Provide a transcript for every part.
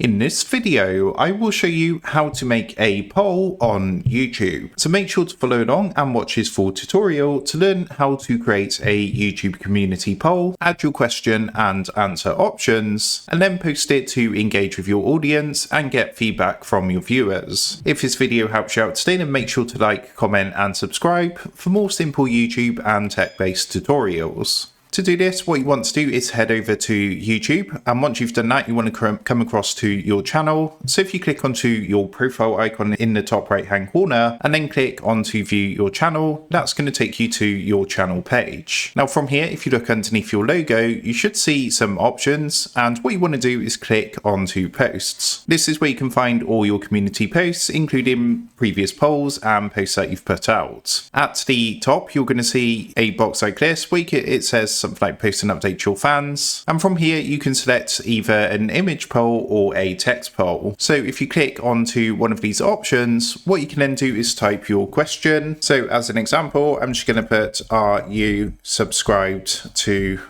In this video, I will show you how to make a poll on YouTube. So make sure to follow along and watch this full tutorial to learn how to create a YouTube community poll, add your question and answer options, and then post it to engage with your audience and get feedback from your viewers. If this video helps you out today, then make sure to like, comment and subscribe for more simple YouTube and tech-based tutorials. To do this, what you want to do is head over to YouTube, and once you've done that, you want to come across to your channel. So if you click onto your profile icon in the top right hand corner and then click onto view your channel, that's going to take you to your channel page. Now from here, if you look underneath your logo, you should see some options, and what you want to do is click onto posts. This is where you can find all your community posts, including previous polls and posts that you've put out. At the top, you're going to see a box like this where it says something like post and update your fans, and from here you can select either an image poll or a text poll. So if you click onto one of these options, what you can then do is type your question. So as an example, I'm just going to put, are you subscribed to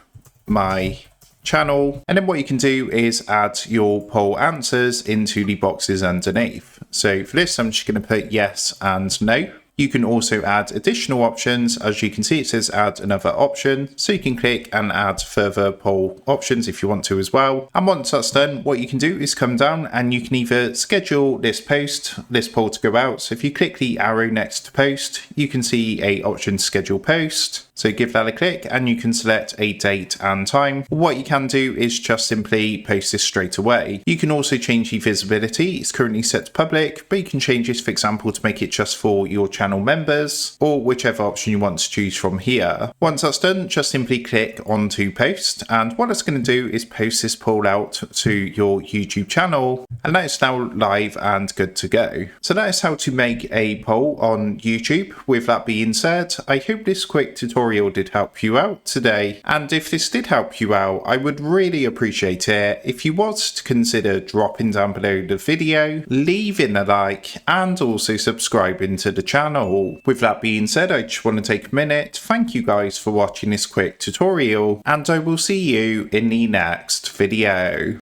my channel? And then what you can do is add your poll answers into the boxes underneath. So for this, I'm just going to put yes and no. You can also add additional options. As you can see, it says add another option. So you can click and add further poll options if you want to as well. And once that's done, what you can do is come down and you can either schedule this poll to go out. So if you click the arrow next to post, you can see a option schedule post. So give that a click and you can select a date and time. What you can do is just simply post this straight away. You can also change the visibility. It's currently set to public, but you can change this, for example, to make it just for your channel members, or whichever option you want to choose from here. Once that's done, just simply click onto post, and what it's going to do is post this poll out to your YouTube channel, and that is now live and good to go. So that is how to make a poll on YouTube. With that being said, I hope this quick tutorial did help you out today, and if this did help you out, I would really appreciate it if you was to consider dropping down below the video, leaving a like and also subscribing to the channel. With that being said, I just want to take a minute to thank you guys for watching this quick tutorial, and I will see you in the next video.